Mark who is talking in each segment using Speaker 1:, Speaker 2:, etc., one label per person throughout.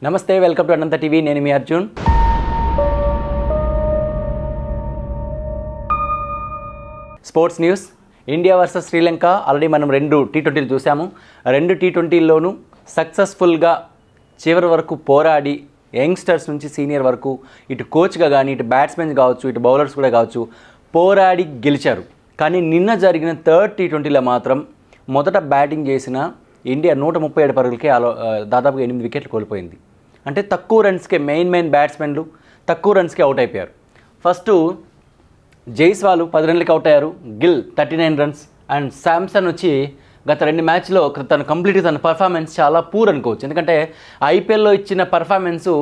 Speaker 1: నమస్తే, welcome to Anantha TV. నేను మీ Arjun. Sports news. India versus Sri Lanka already మనం 2 T20లు చూసాము. 2 T20ల్లోనూ సక్సెస్ఫుల్గా చివరి వరకు పోరాడి యంగ్స్టర్స్ నుంచి సీనియర్ వరకు ఇటు కోచ్గా కానీ ఇటు బ్యాట్స్మెన్స్ కావచ్చు ఇటు బౌలర్స్ కూడా కావచ్చు పోరాడి గెలిచారు. కానీ నిన్న జరిగిన 3rd T20లో మాత్రం మొదట బ్యాటింగ్ చేసిన ఇండియా 137 పరుగులకే దాదాపుగా 8 వికెట్లు కోల్పోయింది. అంటే తక్కువ రన్స్కే మెయిన్ బ్యాట్స్మెన్లు తక్కువ రన్స్కే అవుట్ అయిపోయారు. ఫస్ట్ జైస్వాల్ 10 రన్లకి అవుట్ అయ్యారు, గిల్ 39 రన్స్ అండ్ శాంసన్ వచ్చి గత 2 మ్యాచ్లో తను కంప్లీట్గా తన పర్ఫార్మెన్స్ చాలా పూర్ అనుకోవచ్చు. ఎందుకంటే ఐపీఎల్లో ఇచ్చిన పర్ఫార్మెన్సు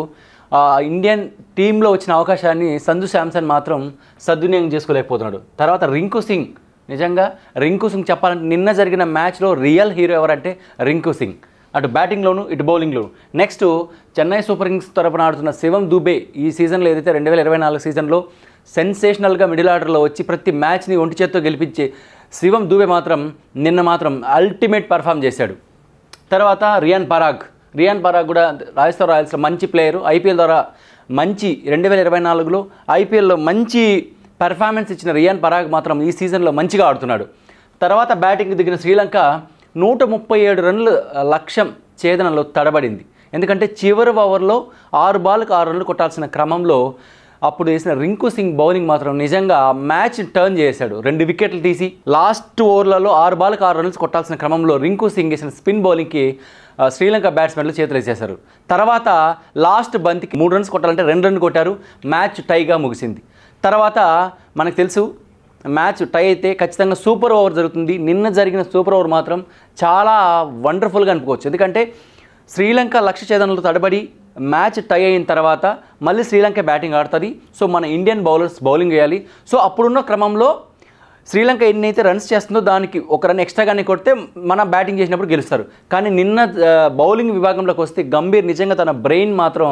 Speaker 1: ఇండియన్ టీంలో వచ్చిన అవకాశాన్ని సంజు శాంసన్ మాత్రం సద్వినియోగం చేసుకోలేకపోతున్నాడు. తర్వాత రింకు సింగ్, నిజంగా రింకు సింగ్ చెప్పాలంటే నిన్న జరిగిన మ్యాచ్లో రియల్ హీరో ఎవరంటే రింకు సింగ్, అటు బ్యాటింగ్లోను ఇటు బౌలింగ్లోను. నెక్స్ట్ చెన్నై సూపర్ కింగ్స్ తరపున ఆడుతున్న శివం దూబే ఈ సీజన్లో ఏదైతే 2024 సీజన్లో సెన్సేషనల్గా మిడిల్ ఆర్డర్లో వచ్చి ప్రతి మ్యాచ్ని ఒంటి చేత్తో గెలిపించే శివం దూబే మాత్రం నిన్న మాత్రం అల్టిమేట్ పర్ఫామ్ చేశాడు. తర్వాత రియాన్ పరాగ్ కూడా రాజస్థాన్ రాయల్స్లో మంచి ప్లేయరు. ఐపీఎల్ ద్వారా మంచి 2024లో ఐపీఎల్లో మంచి పర్ఫార్మెన్స్ ఇచ్చిన రియాన్ పరాగ్ మాత్రం ఈ సీజన్లో మంచిగా ఆడుతున్నాడు. తర్వాత బ్యాటింగ్ దిగిన శ్రీలంక 137 రన్ల లక్ష్యం ఛేదనలో తడబడింది. ఎందుకంటే చివరి ఓవర్లో 6 బాల్కి 6 రన్లు కొట్టాల్సిన క్రమంలో అప్పుడు వేసిన రింకు సింగ్ బౌలింగ్ మాత్రం నిజంగా మ్యాచ్ టర్న్ చేశాడు. 2 వికెట్లు తీసి లాస్ట్ ఓవర్లలో 6 బాల్కి 6 రన్స్ కొట్టాల్సిన క్రమంలో రింకు సింగ్ వేసిన స్పిన్ బౌలింగ్కి శ్రీలంక బ్యాట్స్మెన్లు చేతులు వేసేశారు. తర్వాత లాస్ట్ బంతికి 3 రన్స్ కొట్టాలంటే 2 రన్లు కొట్టారు. మ్యాచ్ టైగా ముగిసింది. తర్వాత మనకు తెలుసు మ్యాచ్ టై అయితే ఖచ్చితంగా సూపర్ ఓవర్ జరుగుతుంది. నిన్న జరిగిన సూపర్ ఓవర్ మాత్రం చాలా వండర్ఫుల్గా అనుకోవచ్చు. ఎందుకంటే శ్రీలంక లక్ష్య ఛేదనలో తడబడి మ్యాచ్ టై అయిన తర్వాత మళ్ళీ శ్రీలంక బ్యాటింగ్ ఆడుతుంది. సో మన ఇండియన్ బౌలర్స్ బౌలింగ్ వేయాలి. సో అప్పుడున్న క్రమంలో శ్రీలంక ఎన్నైతే రన్స్ చేస్తుందో దానికి 1 రన్ ఎక్స్ట్రాగానే కొడితే మన బ్యాటింగ్ చేసినప్పుడు గెలుస్తారు. కానీ నిన్న బౌలింగ్ విభాగంలోకి వస్తే గంభీర్ నిజంగా తన బ్రెయిన్ మాత్రం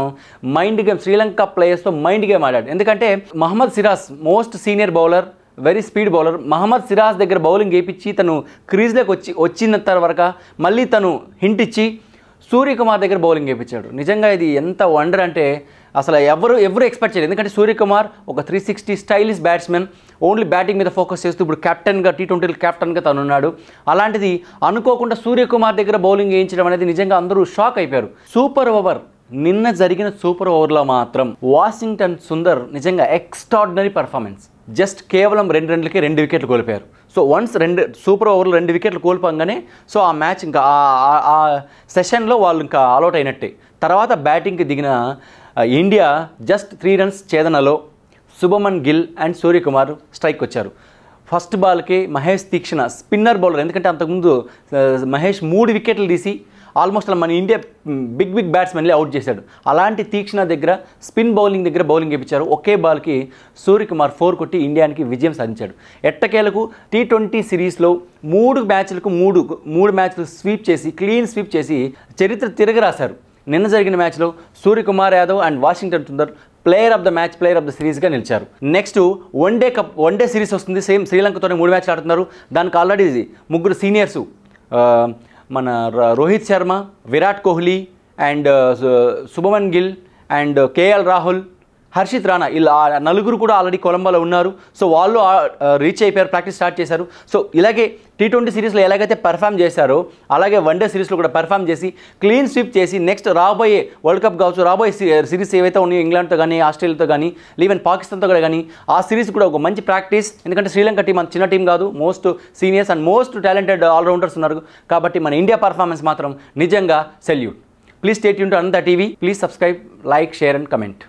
Speaker 1: మైండ్ గేమ్ శ్రీలంక ప్లేయర్స్తో మైండ్ గేమ్ ఆడాడు. ఎందుకంటే Mohammed Siraj most senior bowler, very speed bowler. Mohammed Siraj దగ్గర బౌలింగ్ వేయించి తను క్రీజ్లోకి వచ్చిన తర్వాత మళ్ళీ తను హింట్ ఇచ్చి సూర్యకుమార్ దగ్గర బౌలింగ్ వేయించాడు. నిజంగా ఇది ఎంత వండర్ అంటే అసలు ఎవరు ఎక్స్పెక్ట్ చేయలేదు. ఎందుకంటే సూర్యకుమార్ ఒక 360 స్టైలిష్ బ్యాట్స్మెన్, ఓన్లీ బ్యాటింగ్ మీద ఫోకస్ చేస్తూ ఇప్పుడు కెప్టెన్గా T20 కెప్టెన్గా తను ఉన్నాడు. అలాంటిది అనుకోకుండా సూర్యకుమార్ దగ్గర బౌలింగ్ వేయించడం అనేది నిజంగా అందరూ షాక్ అయిపోయారు. సూపర్ ఓవర్ నిన్న జరిగిన సూపర్ ఓవర్లో మాత్రం వాషింగ్టన్ సుందర్ నిజంగా ఎక్స్ట్రాడినరీ పర్ఫార్మెన్స్. జస్ట్ కేవలం 2 రన్లకి 2 వికెట్లు కోల్పోయారు. సో వన్స్ సూపర్ ఓవర్లో 2 వికెట్లు కోల్పోగానే సో ఆ మ్యాచ్ ఇంకా ఆ సెషన్లో వాళ్ళు ఇంకా ఆల్అౌట్ అయినట్టే. తర్వాత బ్యాటింగ్కి దిగిన ఇండియా జస్ట్ 3 రన్స్ ఛేదనలో శుభమన్ గిల్ అండ్ సూర్యకుమార్ స్ట్రైక్ వచ్చారు. ఫస్ట్ బాల్కి మహేష్ తీక్షణ స్పిన్నర్ బౌలర్, ఎందుకంటే అంతకుముందు మహేష్ 3 వికెట్లు తీసి ఆల్మోస్ట్ మన ఇండియా బిగ్ బ్యాట్స్మెన్లే అవుట్ చేశాడు. అలాంటి తీక్షణ దగ్గర స్పిన్ బౌలింగ్ దగ్గర బౌలింగ్ వేయించారు. ఒకే బాల్కి సూర్యకుమార్ 4 కొట్టి ఇండియానికి విజయం సాధించాడు. ఎట్టకేలకు T20 సిరీస్లో 3 మ్యాచ్లు స్వీప్ చేసి క్లీన్ స్వీప్ చేసి చరిత్ర తిరగరాశారు. నిన్న జరిగిన మ్యాచ్లో Suryakumar Yadav and Washington Sundar player of the match, player of the సిరీస్గా నిలిచారు. నెక్స్ట్ వన్ డే సిరీస్ వస్తుంది. సేమ్ శ్రీలంకతోనే 3 మ్యాచ్లు ఆడుతున్నారు. దానికి ఆల్రెడీ 3 సీనియర్సు మన Rohit Sharma, Virat Kohli and Shubman Gill and KL Rahul, Harshit Rana ఇలా 4 కూడా ఆల్రెడీ కొలంబోలో ఉన్నారు. సో వాళ్ళు రీచ్ అయిపోయారు, ప్రాక్టీస్ స్టార్ట్ చేశారు. సో ఇలాగే T20 సిరీస్లో ఎలాగైతే పర్ఫామ్ చేశారో అలాగే వన్డే సిరీస్లో కూడా పర్ఫామ్ చేసి క్లీన్ స్వీప్ చేసి నెక్స్ట్ రాబోయే వరల్డ్ కప్ కావచ్చు, రాబోయే సిరీస్ ఏవైతే ఉన్నాయో ఇంగ్లాండ్తో కానీ ఆస్ట్రేలియాతో కానీ ఈవెన్ పాకిస్తాన్తో కూడా కానీ ఆ సిరీస్ కూడా ఒక మంచి ప్రాక్టీస్. ఎందుకంటే శ్రీలంక టీం అంత చిన్న టీం కాదు, most seniors and most talented allrounders ఉన్నారు. కాబట్టి మన ఇండియా పర్ఫార్మెన్స్ మాత్రం నిజంగా salute. Please stay tune to Anantha TV. Please subscribe, like, share and comment.